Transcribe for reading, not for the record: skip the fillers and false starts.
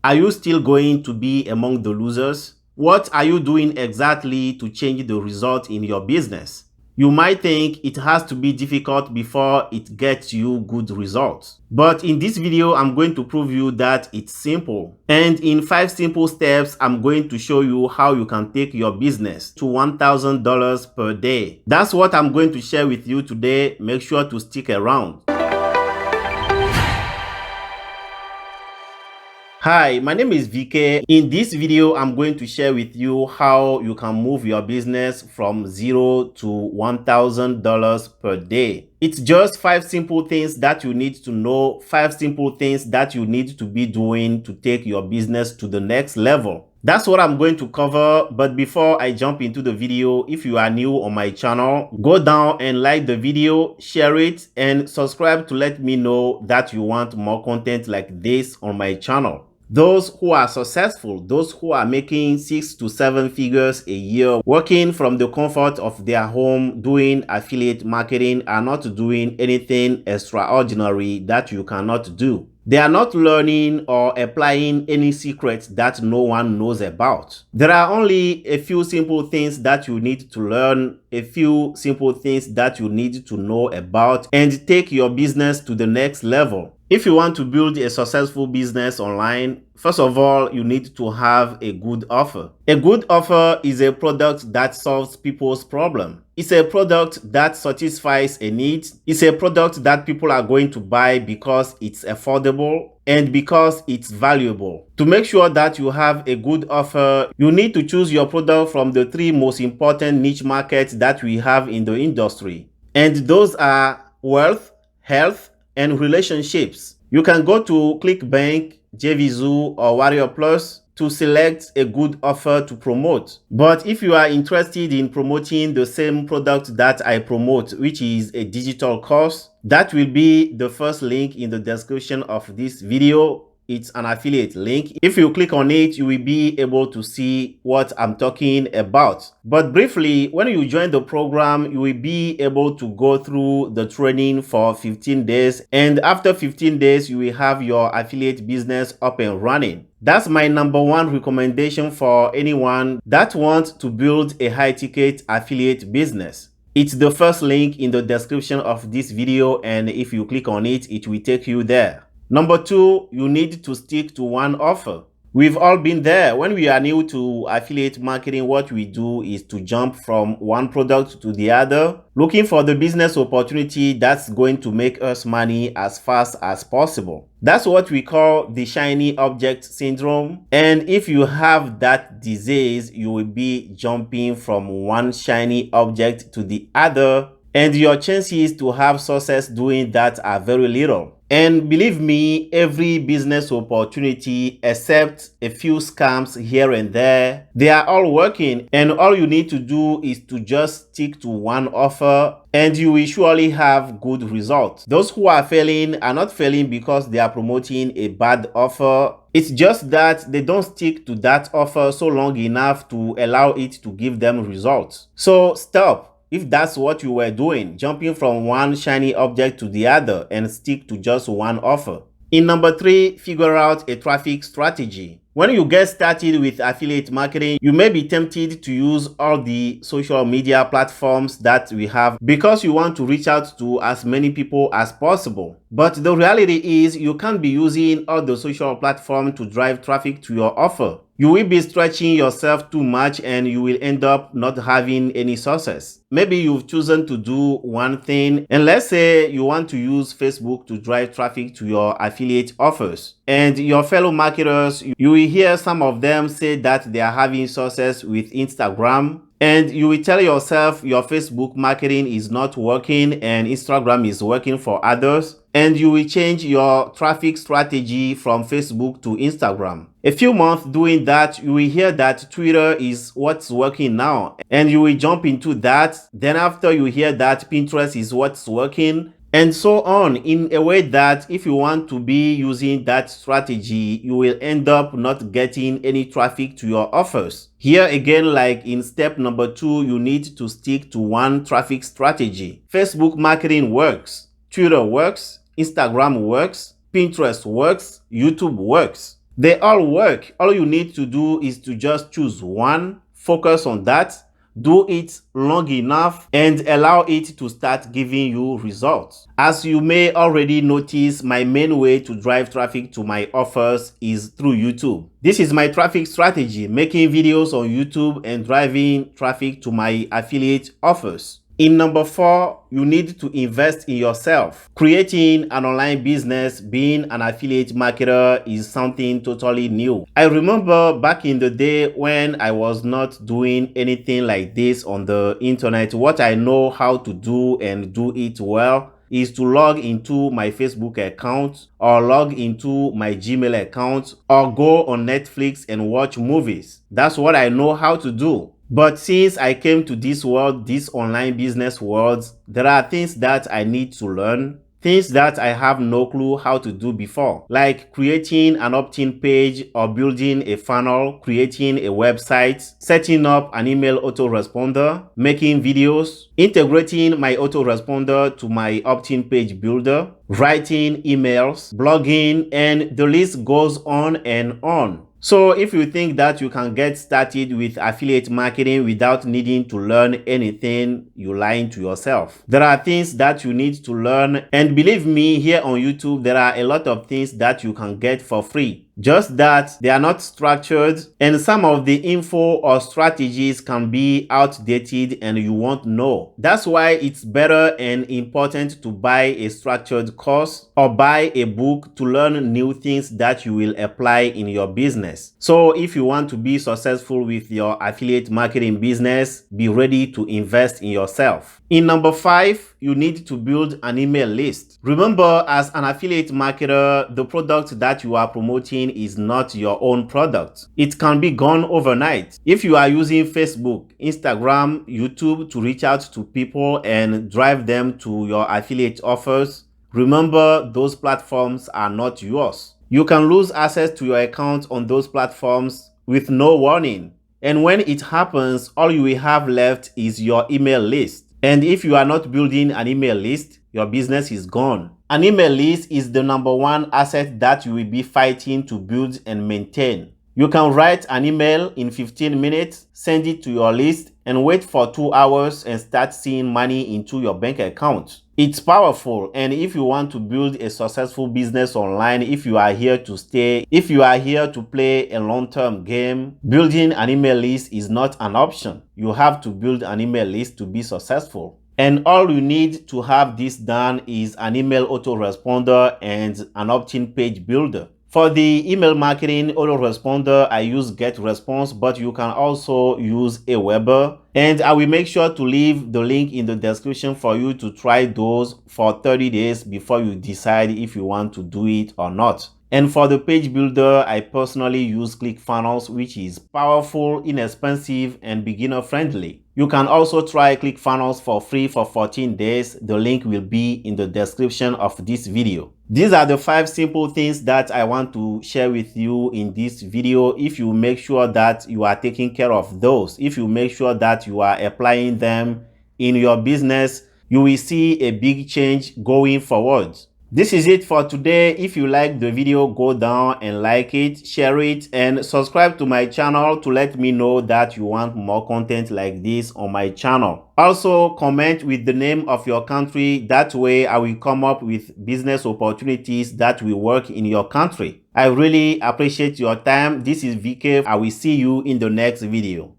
Are you still going to be among the losers? What are you doing exactly to change the result in your business? You might think it has to be difficult before it gets you good results. But in this video, I'm going to prove you that it's simple. And in 5 simple steps, I'm going to show you how you can take your business to $1,000 per day. That's what I'm going to share with you today. Make sure to stick around. Hi, my name is VK. In this video, I'm going to share with you how you can move your business from $0 to $1,000 per day. It's just 5 simple things that you need to know, 5 simple things that you need to be doing to take your business to the next level. That's what I'm going to cover, but before I jump into the video, if you are new on my channel, go down and like the video, share it, and subscribe to let me know that you want more content like this on my channel. Those who are successful, those who are making 6 to 7 figures a year, working from the comfort of their home, doing affiliate marketing, are not doing anything extraordinary that you cannot do. They are not learning or applying any secrets that no one knows about. There are only a few simple things that you need to learn, a few simple things that you need to know about, and take your business to the next level. If you want to build a successful business online, first of all, you need to have a good offer. A good offer is a product that solves people's problem. It's a product that satisfies a need. It's a product that people are going to buy because it's affordable and because it's valuable. To make sure that you have a good offer, you need to choose your product from the 3 most important niche markets that we have in the industry. And those are wealth, health, and relationships. You can go to ClickBank, JVZoo, or Warrior Plus to select a good offer to promote. But if you are interested in promoting the same product that I promote, which is a digital course, that will be the first link in the description of this video. It's an affiliate link. If you click on it, you will be able to see what I'm talking about. But briefly, when you join the program, you will be able to go through the training for 15 days. And after 15 days, you will have your affiliate business up and running. That's my number 1 recommendation for anyone that wants to build a high-ticket affiliate business. It's the first link in the description of this video, and if you click on it, it will take you there. Number 2, you need to stick to one offer. We've all been there. When we are new to affiliate marketing, what we do is to jump from one product to the other, looking for the business opportunity that's going to make us money as fast as possible. That's what we call the shiny object syndrome. And if you have that disease, you will be jumping from one shiny object to the other, and your chances to have success doing that are very little. And believe me, every business opportunity except a few scams here and there, they are all working, and all you need to do is to just stick to one offer and you will surely have good results. Those who are failing are not failing because they are promoting a bad offer. It's just that they don't stick to that offer so long enough to allow it to give them results. So stop. If that's what you were doing, jumping from one shiny object to the other, and stick to just one offer. In number 3, figure out a traffic strategy. When you get started with affiliate marketing, you may be tempted to use all the social media platforms that we have because you want to reach out to as many people as possible. But the reality is you can't be using all the social platforms to drive traffic to your offer. You will be stretching yourself too much and you will end up not having any success. Maybe you've chosen to do one thing, and let's say you want to use Facebook to drive traffic to your affiliate offers. And your fellow marketers, you will hear some of them say that they are having success with Instagram. And you will tell yourself your Facebook marketing is not working and Instagram is working for others. And you will change your traffic strategy from Facebook to Instagram. A few months doing that, you will hear that Twitter is what's working now. And you will jump into that. Then after you hear that Pinterest is what's working. And so on, in a way that if you want to be using that strategy, you will end up not getting any traffic to your offers. Here again, like in step number 2, you need to stick to one traffic strategy. Facebook marketing works, Twitter works, Instagram works, Pinterest works, YouTube works. They all work. All you need to do is to just choose one, focus on that, do it long enough, and allow it to start giving you results. As you may already notice, my main way to drive traffic to my offers is through YouTube. This is my traffic strategy, making videos on YouTube and driving traffic to my affiliate offers. In number 4, you need to invest in yourself. Creating an online business, being an affiliate marketer is something totally new. I remember back in the day when I was not doing anything like this on the internet, what I know how to do and do it well is to log into my Facebook account or log into my Gmail account or go on Netflix and watch movies. That's what I know how to do. But since I came to this world, this online business world, there are things that I need to learn, things that I have no clue how to do before, like creating an opt-in page or building a funnel, creating a website, setting up an email autoresponder, making videos, integrating my autoresponder to my opt-in page builder, writing emails, blogging, and the list goes on and on. So if you think that you can get started with affiliate marketing without needing to learn anything, you're lying to yourself. There are things that you need to learn, and believe me, here on YouTube, there are a lot of things that you can get for free. Just that they are not structured, and some of the info or strategies can be outdated and you won't know. That's why it's better and important to buy a structured course or buy a book to learn new things that you will apply in your business. So if you want to be successful with your affiliate marketing business, be ready to invest in yourself. In number 5, you need to build an email list. Remember, as an affiliate marketer, the product that you are promoting is not your own product. It can be gone overnight. If you are using Facebook, Instagram, YouTube to reach out to people and drive them to your affiliate offers, remember those platforms are not yours. You can lose access to your account on those platforms with no warning. And when it happens, all you will have left is your email list. And if you are not building an email list, your business is gone. An email list is the number 1 asset that you will be fighting to build and maintain. You can write an email in 15 minutes, send it to your list, and wait for 2 hours and start seeing money into your bank account. It's powerful, and if you want to build a successful business online, if you are here to stay, if you are here to play a long-term game, building an email list is not an option. You have to build an email list to be successful. And all you need to have this done is an email autoresponder and an opt-in page builder. For the email marketing autoresponder, I use GetResponse, but you can also use Aweber. And I will make sure to leave the link in the description for you to try those for 30 days before you decide if you want to do it or not. And for the page builder, I personally use ClickFunnels, which is powerful, inexpensive, and beginner friendly. You can also try ClickFunnels for free for 14 days. The link will be in the description of this video. These are the 5 simple things that I want to share with you in this video. If you make sure that you are taking care of those, if you make sure that you are applying them in your business, you will see a big change going forward. This is it for today. If you like the video, go down and like it, share it, and subscribe to my channel to let me know that you want more content like this on my channel. Also, comment with the name of your country. That way I will come up with business opportunities that will work in your country. I really appreciate your time. This is VK. I will see you in the next video.